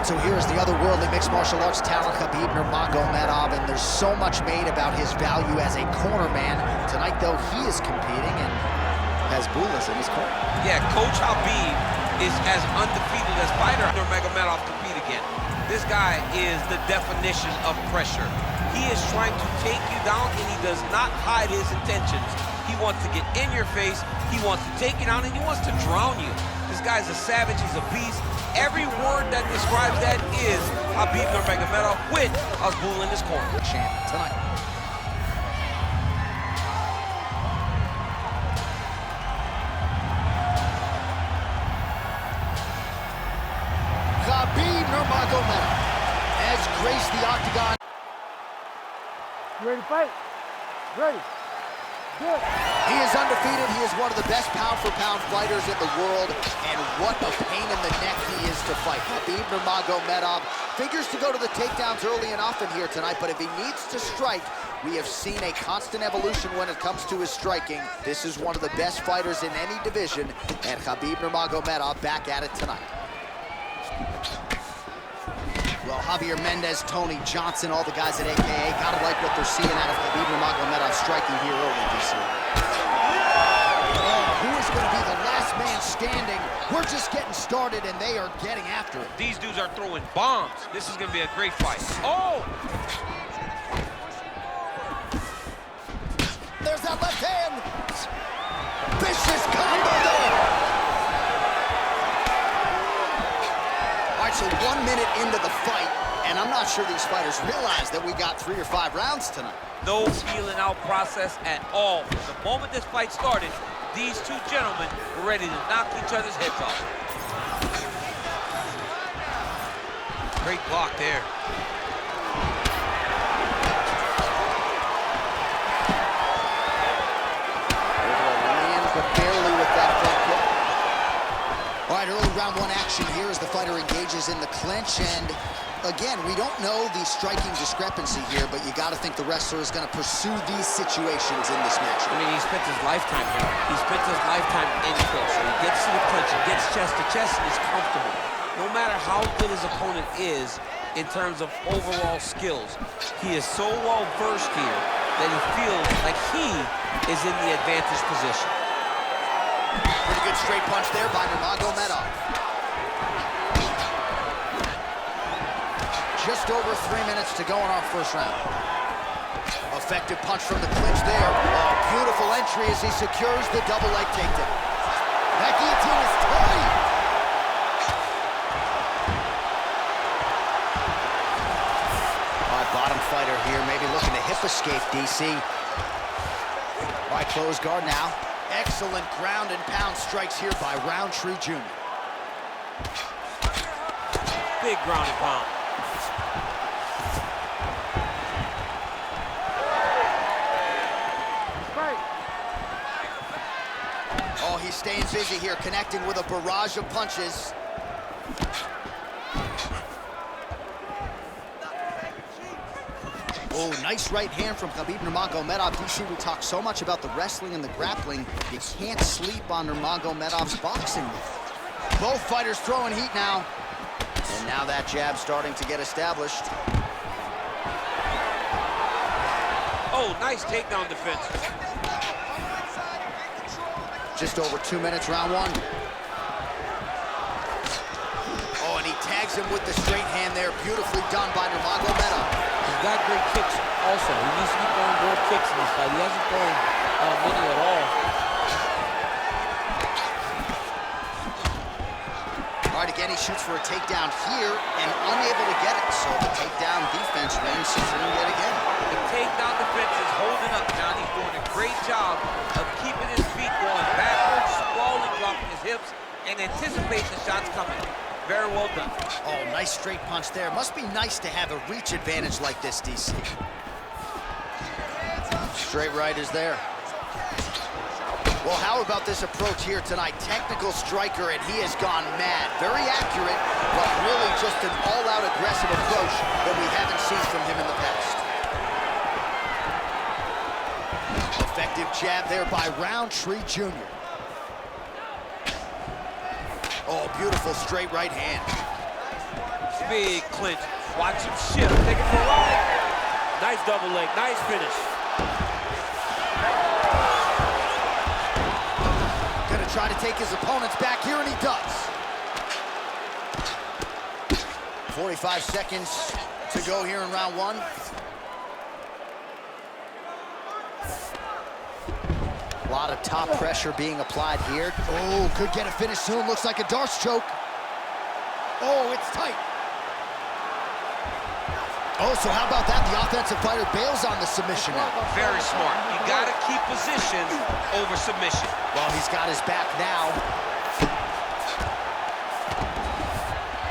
right, so here's the otherworldly mixed martial arts talent, Khabib Nurmagomedov, and there's so much made about his value as a corner man. Tonight, though, he is competing and has Bulas in his corner. Yeah, Coach Habib is as undefeated as fighter Nurmagomedov compete again. This guy is the definition of pressure. He is trying to take you down, and he does not hide his intentions. He wants to get in your face, he wants to take you down, and he wants to drown you. This guy's a savage, he's a beast. Every word that describes that is Khabib Nurmagomedov with Abdul in his corner. Champ tonight. Khabib Nurmagomedov has graced the octagon. You ready to fight? Ready. Good. He is undefeated. He is one of the best pound-for-pound fighters in the world, and what a pain in the neck he is to fight. Khabib Nurmagomedov figures to go to the takedowns early and often here tonight, but if he needs to strike, we have seen a constant evolution when it comes to his striking. This is one of the best fighters in any division, and Khabib Nurmagomedov back at it tonight. Well, Javier Mendez, Tony Johnson, all the guys at AKA, gotta like what they're seeing out of Khabib Nurmagomedov striking here early, DC. Oh, who is going to be the last man standing? We're just getting started, and they are getting after it. These dudes are throwing bombs. This is going to be a great fight. Oh! There's that left hand. Vicious combo there. All right, so 1 minute into the fight, and I'm not sure these fighters realize that we got 3 or 5 rounds tonight. No feeling out process at all. The moment this fight started, these two gentlemen were ready to knock each other's heads off. Great block there. But barely with that front kick. All right, early round 1 action here as the fighter engages in the clinch, and again, we don't know the striking discrepancy here, but you got to think the wrestler is going to pursue these situations in this match. I mean, he spent his lifetime here. He spent his lifetime in clinch. So he gets to the clinch, he gets chest to chest, and he's comfortable. No matter how good his opponent is in terms of overall skills, he is so well versed here that he feels like he is in the advantage position. Pretty good straight punch there by Nurmagomedov. Just over 3 minutes to go in our first round. Effective punch from the clinch there. Oh, beautiful entry as he secures the double leg takedown. That guillotine is tight. All right, bottom fighter here, maybe looking to hip escape, DC. All right, close guard now. Excellent ground and pound strikes here by Rountree Jr. Big ground and pound. Oh, he's staying busy here, connecting with a barrage of punches. Oh, nice right hand from Khabib Nurmagomedov. DC, we talk so much about the wrestling and the grappling. You can't sleep on Nurmagomedov's boxing. Both fighters throwing heat now. And now that jab starting to get established. Oh, nice takedown defense. Just over 2 minutes, round 1. Oh, and he tags him with the straight hand there. Beautifully done by Nurmagomedov. He's got great kicks also. He needs to be throwing more kicks in this fight. He hasn't thrown many at all. All right, again, he shoots for a takedown here and unable to get it. So the takedown defense reigns supreme yet again. The takedown defense is holding up now. He's doing a great job of keeping his feet going backwards, sprawling, dropping his hips, and anticipating the shots coming. Very well done. Oh, nice straight punch there. Must be nice to have a reach advantage like this, DC. Straight right is there. Well, how about this approach here tonight? Technical striker, and he has gone mad. Very accurate, but really just an all-out aggressive approach that we haven't seen from him in the past. Effective jab there by Rountree Jr. Oh, beautiful straight right hand. big clinch. Watch him shift, take it for a ride. Nice double leg, nice finish. Gonna try to take his opponents back here, and he does. 45 seconds to go here in round one. A lot of top pressure being applied here. Oh, could get a finish soon. Looks like a darce choke. Oh, it's tight. Oh, so how about that? The offensive fighter bails on the submission now. Very smart. You gotta keep position over submission. Well, he's got his back now.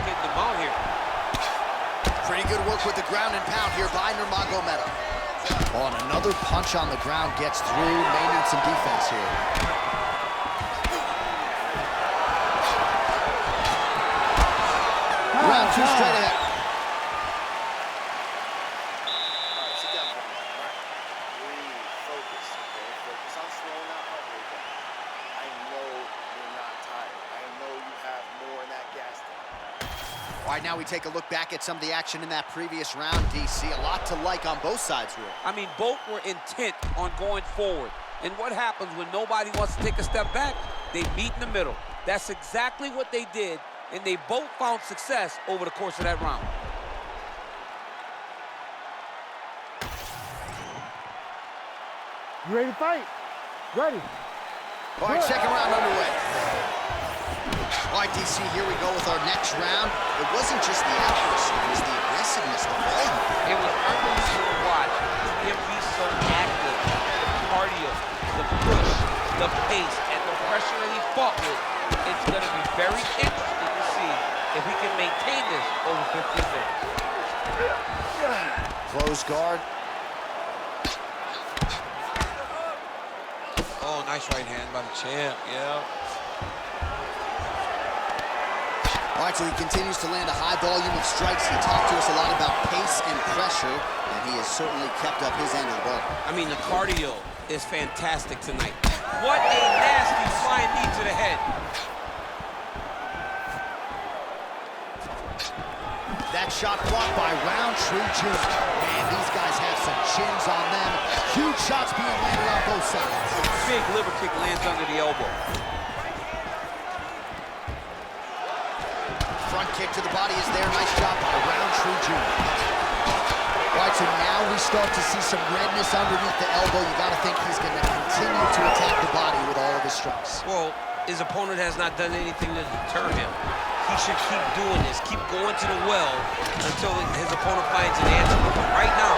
Getting them out here. Pretty good work with the ground and pound here by Nurmagomedov. Oh, and another punch on the ground gets through. May need some defense here. Round two straight ahead. Sit down for a minute, right? Breathe, focus, okay? Focus on slowing that heart rate down. I know you're not tired. I know you have more in that gas tank. All right, now we take a look back at some of the action in that previous round, DC. A lot to like on both sides, really. I mean, both were intent on going forward. And what happens when nobody wants to take a step back? They meet in the middle. That's exactly what they did, and they both found success over the course of that round. You ready to fight? Ready. All right, second round underway. All right, DC, here we go with our next round. It wasn't just the accuracy, it was the aggressiveness, the volume. It was unbelievable to watch him be so active. The cardio, the push, the pace, and the pressure that he fought with. It's going to be very interesting to see if he can maintain this over 15 minutes. Close guard. Oh, nice right hand by the champ, yeah. All right, so he continues to land a high volume of strikes. He talked to us a lot about pace and pressure, and he has certainly kept up his end of the ball. I mean, the cardio is fantastic tonight. What a nasty flying knee to the head. That shot blocked by Rountree Jr. Man, these guys have some chins on them. Huge shots being landed on both sides. Big liver kick lands under the elbow. Front kick to the body is there. Nice job by Rountree Jr. All right, so now we start to see some redness underneath the elbow. You got to think he's going to continue to attack the body with all of his strikes. Well, his opponent has not done anything to deter him. He should keep doing this, keep going to the well until his opponent finds an answer. But right now,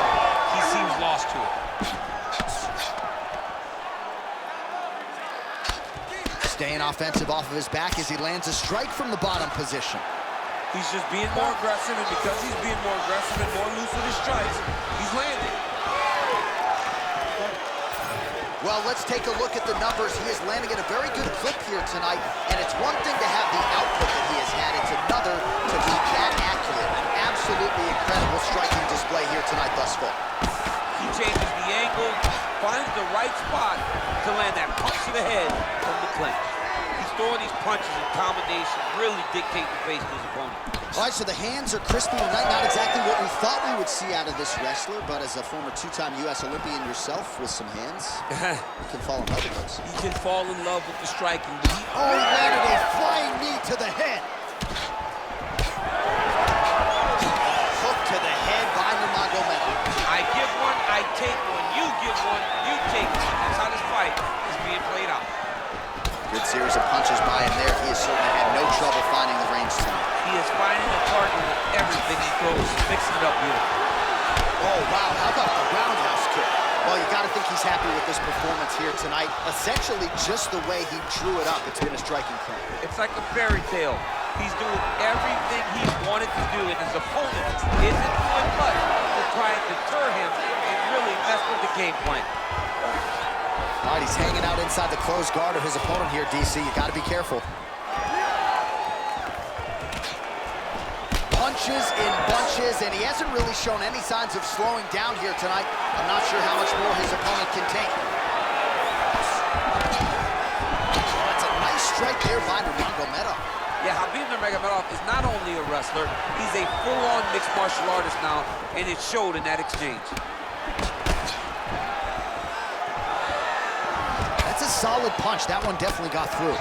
he seems lost to it. Staying offensive off of his back as he lands a strike from the bottom position. He's just being more aggressive, and because he's being more aggressive and more loose with his strikes, he's landing. Well, let's take a look at the numbers. He is landing at a very good clip here tonight, and it's one thing to have the output that he has had. It's another to be that accurate. An absolutely incredible striking display here tonight thus far. He changes the angle, finds the right spot to land that punch to the head from the clinch. He's throwing these punches in combination, really dictate the face to his opponent. All right, so the hands are crispy tonight. Not exactly what we thought we would see out of this wrestler, but as a former two-time U.S. Olympian yourself with some hands, you can fall in love with those. He can fall in love with the striking, but he... Oh, he landed a flying knee to the head. Hook to the head by Nurmagomedov. I give one, I take one. You give one, you take one. That's how this fight is being played out. Good series of punches by him there. He has certainly had no trouble finding the range tonight. He is finding the target with everything he throws, mixing it up beautifully. Oh, wow, how about the roundhouse kick? Well, you got to think he's happy with this performance here tonight. Essentially, just the way he drew it up, it's been a striking clip. It's like a fairy tale. He's doing everything he wanted to do, and his opponent isn't doing much to try and deter him and really mess with the game plan. All right, he's hanging out inside the closed guard of his opponent here, DC. You got to be careful. Punches in bunches, and he hasn't really shown any signs of slowing down here tonight. I'm not sure how much more his opponent can take. That's a nice strike there by Nurmagomedov. Yeah, Khabib Nurmagomedov is not only a wrestler, he's a full-on mixed martial artist now, and it showed in that exchange. That's a solid punch. That one definitely got through.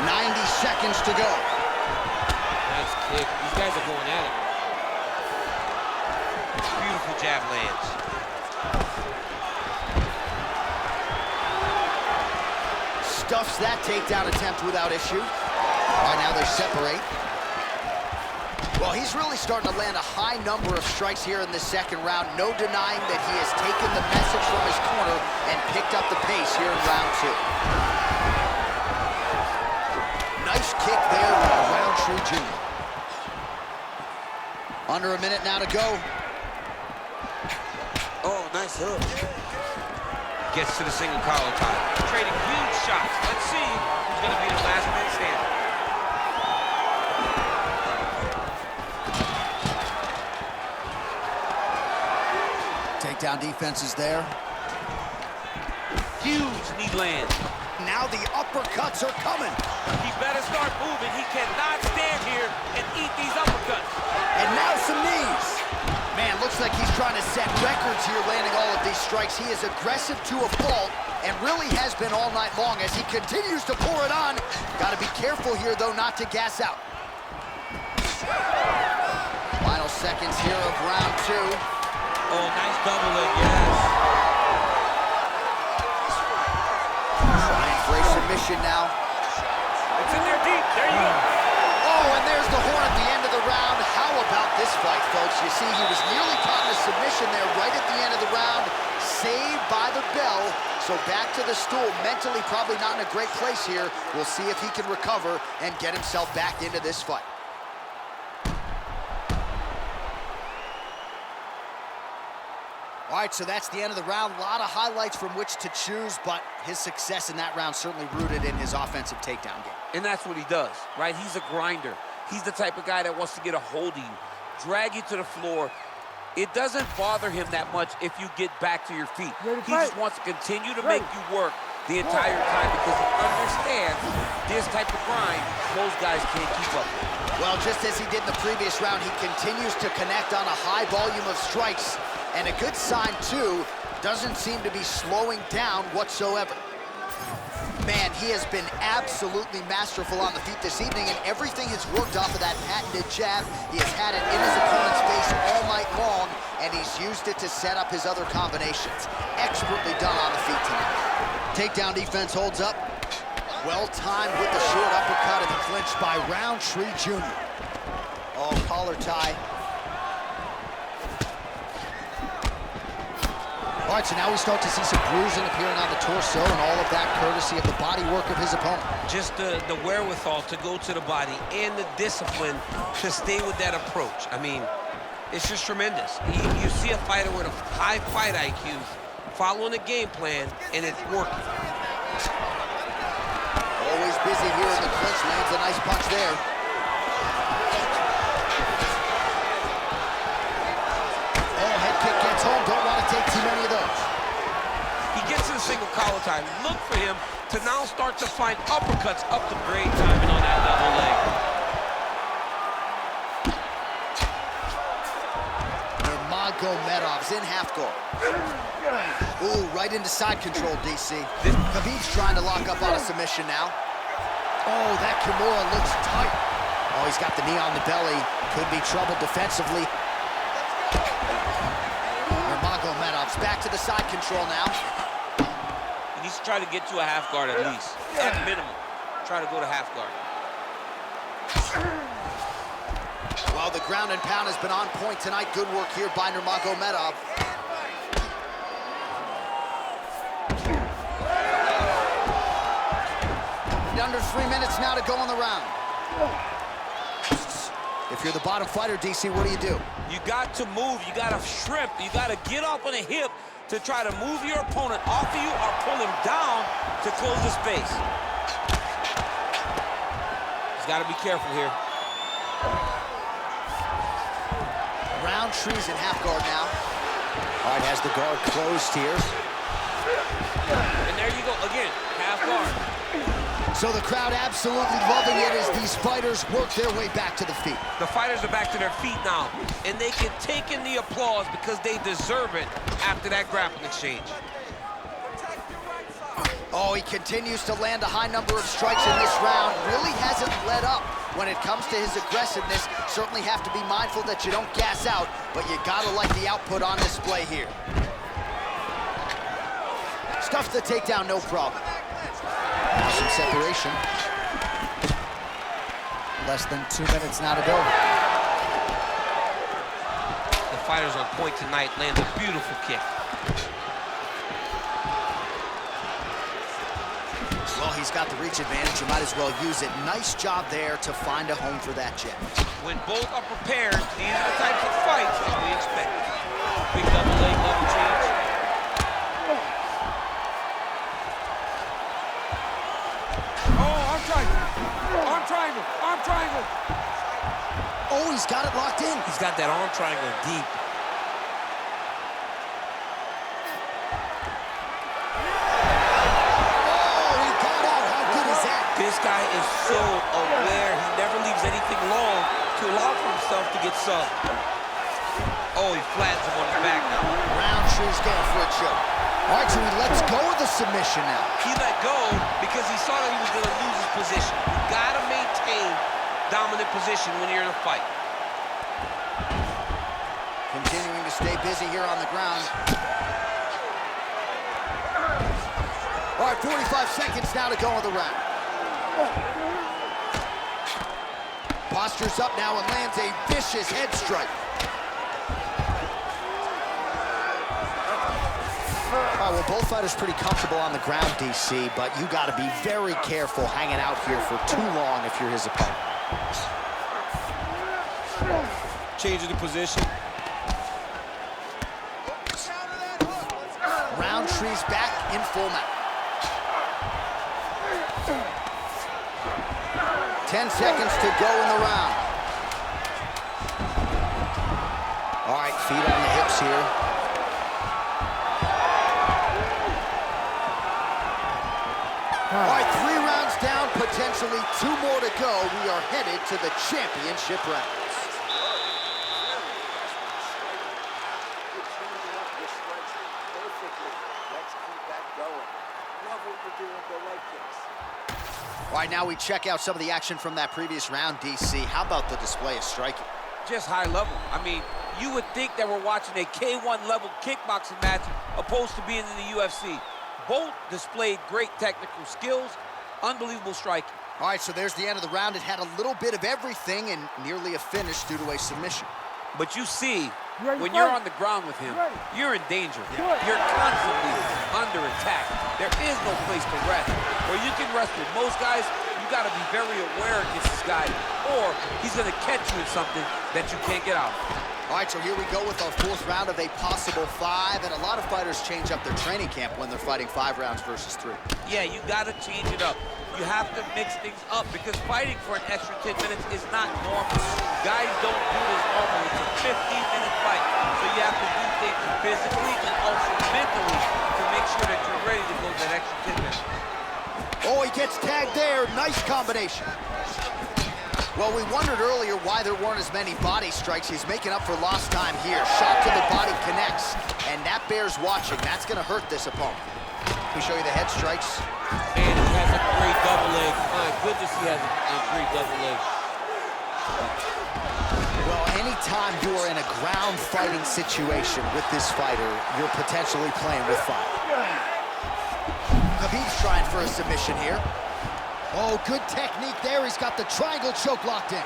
90 seconds to go. Nice kick. These guys are going at it. Beautiful jab lands. Stuffs that takedown attempt without issue. All right, now they separate. Well, he's really starting to land a high number of strikes here in the second round. No denying that he has taken the message from his corner and picked up the pace here in round two. Nice kick there with Rountree Jr. Under a minute now to go. Oh, nice hook. Gets to the single collar tie. Trading huge shots. Let's see who's going to be the last man standing. Takedown defense is there. Huge knee land. Now the uppercuts are coming. He better start moving. He cannot stand here and eat these uppercuts. And now some knees. Man, looks like he's trying to set records here, landing all of these strikes. He is aggressive to a fault and really has been all night long as he continues to pour it on. Got to be careful here, though, not to gas out. Final seconds here of round two. Oh, nice double leg, yes. Trying for a submission now. It's in there deep. There you go. Oh, and there's the horn at the end of the round. How about this fight, folks? You see, he was nearly caught in a submission there right at the end of the round. Saved by the bell. So back to the stool. Mentally probably not in a great place here. We'll see if he can recover and get himself back into this fight. All right, so that's the end of the round. A lot of highlights from which to choose, but his success in that round certainly rooted in his offensive takedown game. And that's what he does, right? He's a grinder. He's the type of guy that wants to get a hold of you, drag you to the floor. It doesn't bother him that much if you get back to your feet. He just wants to continue to make you work the entire time because he understands this type of grind most guys can't keep up with. Well, just as he did in the previous round, he continues to connect on a high volume of strikes. And a good sign, too, doesn't seem to be slowing down whatsoever. Man, he has been absolutely masterful on the feet this evening, and everything has worked off of that patented jab. He has had it in his opponent's face all night long, and he's used it to set up his other combinations. Expertly done on the feet tonight. Takedown defense holds up. Well-timed with the short uppercut and the clinch by Rountree Jr. Oh, collar tie. All right, so now we start to see some bruising appearing on the torso, and all of that courtesy of the body work of his opponent. Just the wherewithal to go to the body and the discipline to stay with that approach. I mean, it's just tremendous. You see a fighter with a high fight IQ following a game plan, and it's working. Always busy here in the clinch, lands a nice punch there. Oh, head kick gets home, don't want to take too many of those. He gets to the single collar tie. Look for him to now start to find uppercuts up the grade timing on that double leg. Nurmagomedov's in half guard. Ooh, right into side control, DC. Khabib's trying to lock up on a submission now. Oh, that Kimura looks tight. Oh, he's got the knee on the belly. Could be trouble defensively. Nurmagomedov's back to the side control now. He needs to try to get to a half guard at least. At minimum, try to go to half guard. Well, the ground and pound has been on point tonight. Good work here by Nurmagomedov. Under 3 minutes now to go in the round. If you're the bottom fighter, DC, what do? You got to move. You got to shrimp. You got to get up on a hip to try to move your opponent off of you or pull him down to close the space. He's got to be careful here. Rountree's in half guard now. All right, has the guard closed here. And there you go, again, half guard. So the crowd absolutely loving it as these fighters work their way back to the feet. The fighters are back to their feet now, and they can take in the applause because they deserve it after that grappling exchange. Oh, he continues to land a high number of strikes in this round. Really hasn't let up when it comes to his aggressiveness. Certainly have to be mindful that you don't gas out, but you gotta like the output on display here. Stuffs the takedown, no problem. Now some separation. Less than 2 minutes now to go. The fighters on point tonight land a beautiful kick. Well, he's got the reach advantage. You might as well use it. Nice job there to find a home for that jab. When both are prepared, these are the types of fights that we expect. Big double leg, double change. Arm triangle. Arm triangle. Oh, he's got it locked in. He's got that arm triangle deep. This guy is so aware. He never leaves anything long to allow for himself to get subbed. Oh, he flattens him on his back now. Rountree's going for a choke. All right, so he lets go of the submission now. He let go because he saw that he was going to lose his position. You got to maintain dominant position when you're in a fight. Continuing to stay busy here on the ground. All right, 45 seconds now to go in the round. Postures up now and lands a vicious head strike. All right, well, both fighters pretty comfortable on the ground, DC, but you got to be very careful hanging out here for too long if you're his opponent. Changing the position. Rountree's back in full mount. 10 seconds to go in the round. All right, feet on the hips here. All right, 3 rounds down, potentially 2 more to go. We are headed to the championship rounds. Let's keep that going. Love what you're doing, the leg kicks. All right, now we check out some of the action from that previous round, DC. How about the display of striking? Just high level. I mean, you would think that we're watching a K1 level kickboxing match opposed to being in the UFC. Both displayed great technical skills, unbelievable striking. All right, so there's the end of the round. It had a little bit of everything and nearly a finish due to a submission. But you see, when fight? you're on the ground with him, you're in danger. You're constantly under attack. There is no place to rest. Where you can rest with most guys, you got to be very aware against this guy, or he's going to catch you in something that you can't get out of. All right, so here we go with our 4th round of a possible 5, and a lot of fighters change up their training camp when they're fighting 5 rounds versus 3. Yeah, you got to change it up. You have to mix things up because fighting for an extra 10 minutes is not normal. Guys don't do this normally. It's a 15-minute fight, so you have to do things physically and also mentally to make sure that you're ready to go that extra 10 minutes. Oh, he gets tagged there. Nice combination. Well, we wondered earlier why there weren't as many body strikes. He's making up for lost time here. Shot to the body connects, and that bears watching. That's going to hurt this opponent. Can we show you the head strikes? And he has a great double leg. My goodness, he has a great double leg. Well, anytime you are in a ground fighting situation with this fighter, you're potentially playing with fire. Khabib's trying for a submission here. Oh, good technique there. He's got the triangle choke locked in.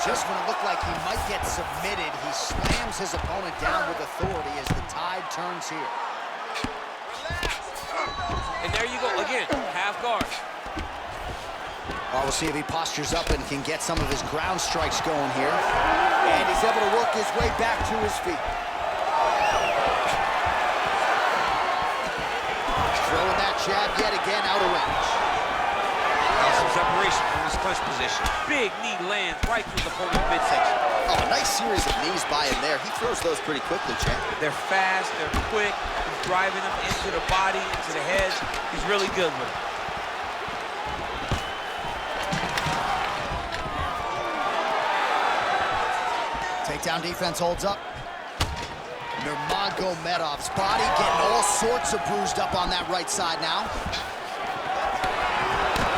Just when it looked like he might get submitted, he slams his opponent down with authority as the tide turns here. And there you go, again, half guard. Well, we'll see if he postures up and can get some of his ground strikes going here. And he's able to work his way back to his feet. Throwing that jab yet again out of range. Now some separation from his clinch position. Big knee lands right through the opponent's midsection. Oh, a nice series of knees by him there. He throws those pretty quickly, champ. They're fast, they're quick. He's driving them into the body, into the head. He's really good with it. Takedown defense holds up. Nurmagomedov's body getting all sorts of bruised up on that right side now.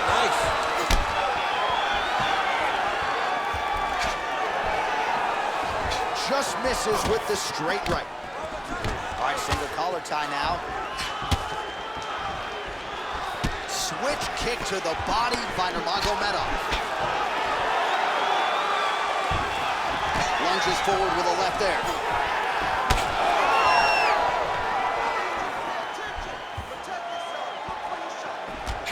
Nice. Just misses with the straight right. All right, single collar tie now. Switch kick to the body by Nurmagomedov. Lunges forward with a left there.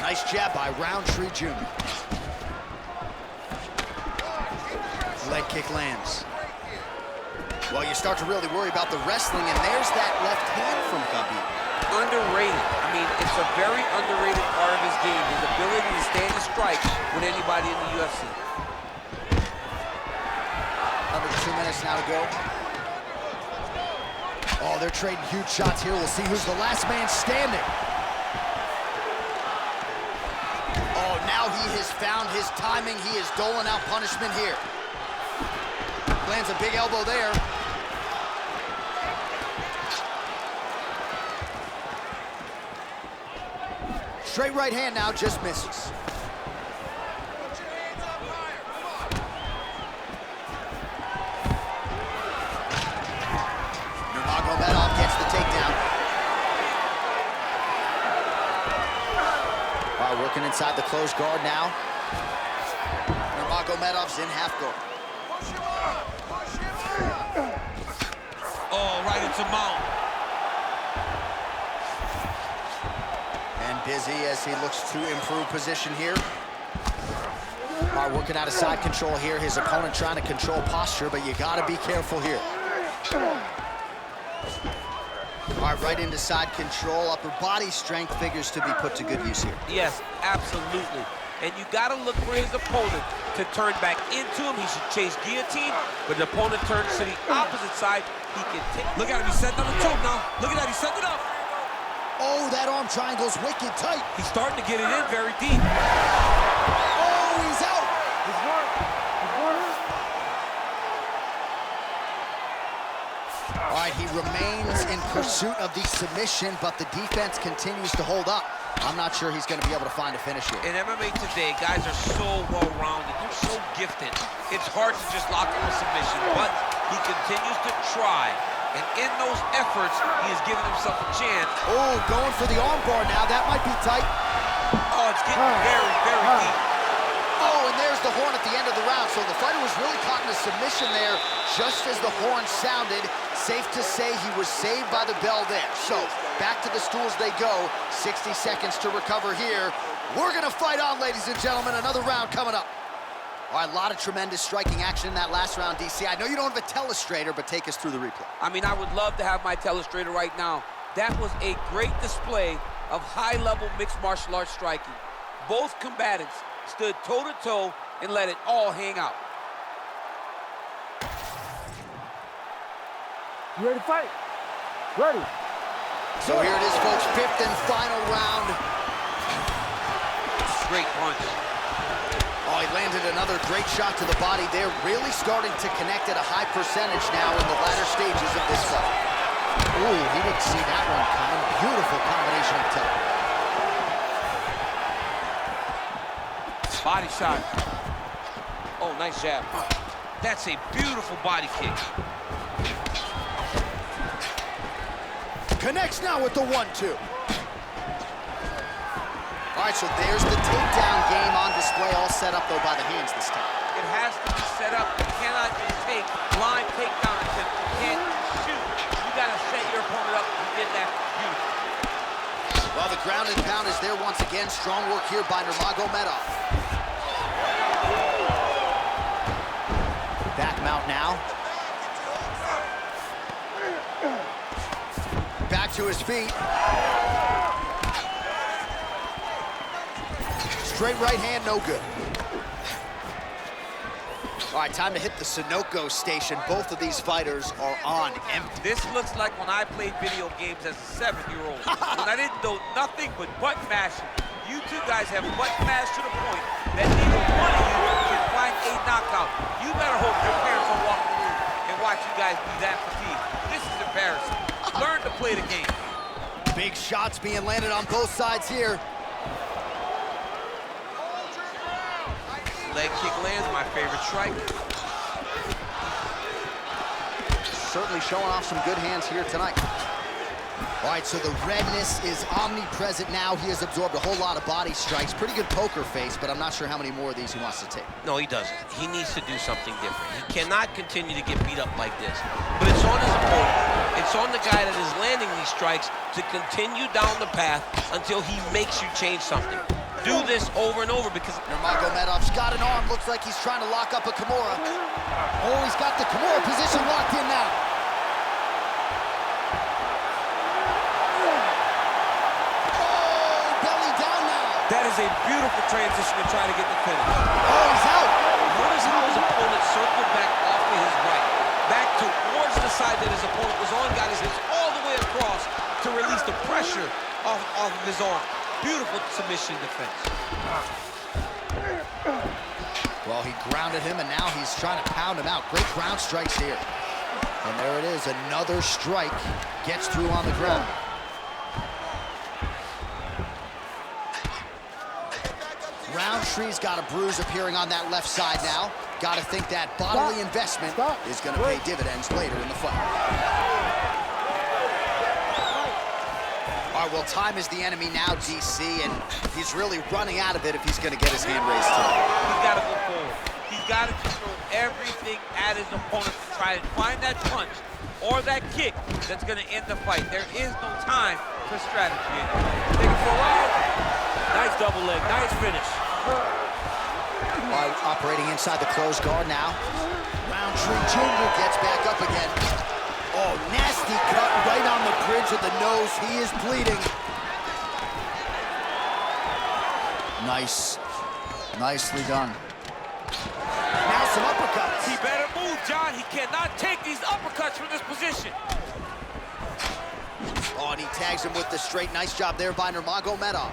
Nice jab by Rountree Jr. Leg kick lands. Well, you start to really worry about the wrestling, and there's that left hand from Khabib. Underrated. I mean, it's a very underrated part of his game, his ability to stand and strike with anybody in the UFC. Under 2 minutes now to go. Oh, they're trading huge shots here. We'll see who's the last man standing. Oh, now he has found his timing. He is doling out punishment here. Lands a big elbow there. Straight right hand now, just misses. Nurmagomedov gets the takedown. All right, working inside the closed guard now. Nurmagomedov's in half guard. Oh, right into mount. And busy as he looks to improve position here. All right, working out of side control here. His opponent trying to control posture, but you gotta be careful here. All right, right into side control. Upper body strength figures to be put to good use here. Yes, absolutely. And you gotta look for his opponent to turn back into him. He should chase guillotine, but the opponent turns to the opposite side. He can take. Look at him, he's setting up a choke now. Look at that, he's setting it up. Oh, that arm triangle's wicked tight. He's starting to get it in very deep. Oh, he's out. He's work. All right, he remains in pursuit of the submission, but the defense continues to hold up. I'm not sure he's going to be able to find a finish here. In MMA today, guys are so well-rounded. They're so gifted. It's hard to just lock in a submission, but he continues to try. And in those efforts, he is giving himself a chance. Oh, going for the armbar now. That might be tight. Oh, it's getting very, very deep. Oh, and there's the horn at the end of the round. So the fighter was really caught in a submission there just as the horn sounded. Safe to say he was saved by the bell there. So back to the stools they go. 60 seconds to recover here. We're going to fight on, ladies and gentlemen. Another round coming up. All right, a lot of tremendous striking action in that last round, DC. I know you don't have a telestrator, but take us through the replay. I mean, I would love to have my telestrator right now. That was a great display of high-level mixed martial arts striking. Both combatants stood toe-to-toe and let it all hang out. You ready to fight? Ready. So here it is, folks, fifth and final round. Great punch. Oh, he landed another great shot to the body there, really starting to connect at a high percentage now in the latter stages of this fight. Ooh, he didn't see that one coming. Beautiful combination of toe. Body shot. Oh, nice jab. That's a beautiful body kick. Connects now with the 1-2. All right, so there's the takedown game on display, all set up, though, by the hands this time. It has to be set up. You cannot just take blind takedown attempt. You can't shoot. You got to set your opponent up. You did that beautifully. Well, the ground and pound is there once again. Strong work here by Nurmagomedov. Back mount now. Back to his feet. Straight right hand, no good. All right, time to hit the Sunoco station. Both of these fighters are on empty. This looks like when I played video games as a 7-year-old. When I didn't know nothing but button mashing. You two guys have button mashed to the point that neither one of you can find a knockout. You better hope your parents don't walk in the room and watch you guys be that fatigued. This is embarrassing. Learn to play the game. Big shots being landed on both sides here. Leg kick lands, my favorite strike. Certainly showing off some good hands here tonight. All right, so the redness is omnipresent now. He has absorbed a whole lot of body strikes. Pretty good poker face, but I'm not sure how many more of these he wants to take. No, he doesn't. He needs to do something different. He cannot continue to get beat up like this. But it's on his opponent. It's on the guy that is landing these strikes to continue down the path until he makes you change something. Do this over and over because Nurmagomedov's got an arm. Looks like he's trying to lock up a Kimura. Oh, he's got the Kimura position locked in now. Oh, belly down now. That is a beautiful transition to try to get the finish. Oh, he's out. notice how his opponent circled back off to his right, back towards the side that his opponent was on, got his hips all the way across to release the pressure off of his arm. Beautiful submission defense. Well, he grounded him, and now he's trying to pound him out. Great ground strikes here. And there it is, another strike gets through on the ground. Rountree's got a bruise appearing on that left side now. Got to think that bodily investment is going to pay dividends later in the fight. All right, well, time is the enemy now, DC, and he's really running out of it if he's going to get his hand raised tonight. He's got to go forward. He's got to throw everything at his opponent to try and find that punch or that kick that's going to end the fight. There is no time for strategy anymore. Take it for a ride. Nice double leg, nice finish. All right, operating inside the closed guard now. Rountree Jr. gets back up again. Oh, nasty cut right on the bridge of the nose. He is bleeding. Nice. Nicely done. Now some uppercuts. He better move, John. He cannot take these uppercuts from this position. Oh, and he tags him with the straight. Nice job there by Nurmagomedov.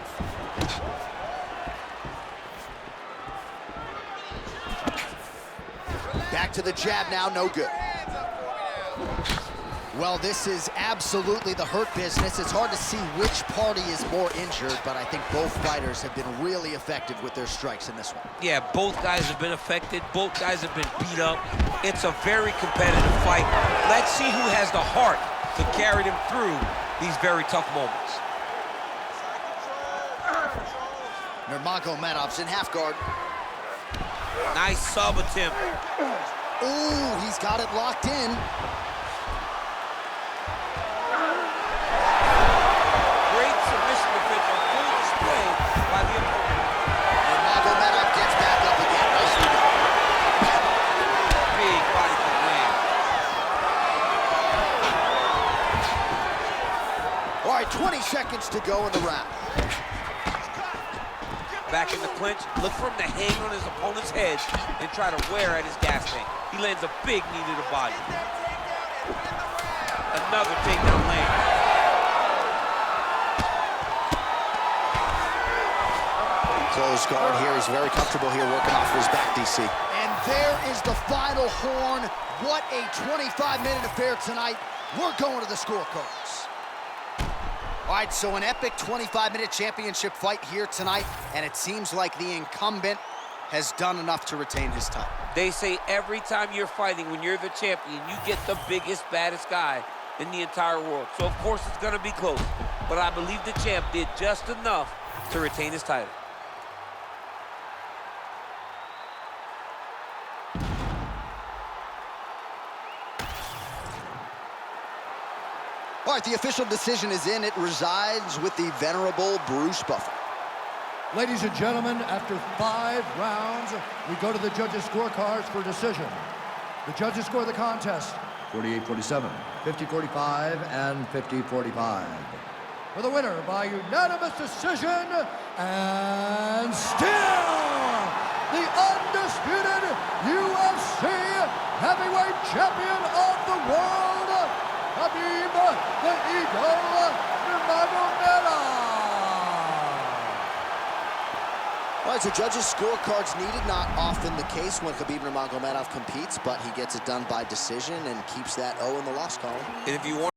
Back to the jab now, no good. Well, this is absolutely the hurt business. It's hard to see which party is more injured, but I think both fighters have been really effective with their strikes in this one. Yeah, both guys have been affected. Both guys have been beat up. It's a very competitive fight. Let's see who has the heart to carry them through these very tough moments. Nurmagomedov's in half guard. Nice sub attempt. Ooh, he's got it locked in. Great submission defense on full display by the opponent. Nurmagomedov gets back up again. Nicely done. Big body kick land. All right, 20 seconds to go in the round. Back in the clinch, look for him to hang on his opponent's head and try to wear at his gas tank. He lands a big knee to the body. Another takedown land. Closed guard here. He's very comfortable here working off of his back, DC. And there is the final horn. What a 25-minute affair tonight. We're going to the scorecards. All right, so an epic 25-minute championship fight here tonight, and it seems like the incumbent has done enough to retain his title. They say every time you're fighting, when you're the champion, you get the biggest, baddest guy in the entire world. So, of course, it's going to be close. But I believe the champ did just enough to retain his title. All right, the official decision is in. It resides with the venerable Bruce Buffer. Ladies and gentlemen, after 5 rounds, we go to the judges' scorecards for decision. The judges score the contest 48-47, 50-45, and 50-45. for the winner by unanimous decision, and still the undisputed UFC heavyweight champion of the world, Khabib the Eagle Nurmagomedov. Well, so judges' scorecards needed, not often the case when Khabib Nurmagomedov competes, but he gets it done by decision and keeps that O in the loss column. And if you want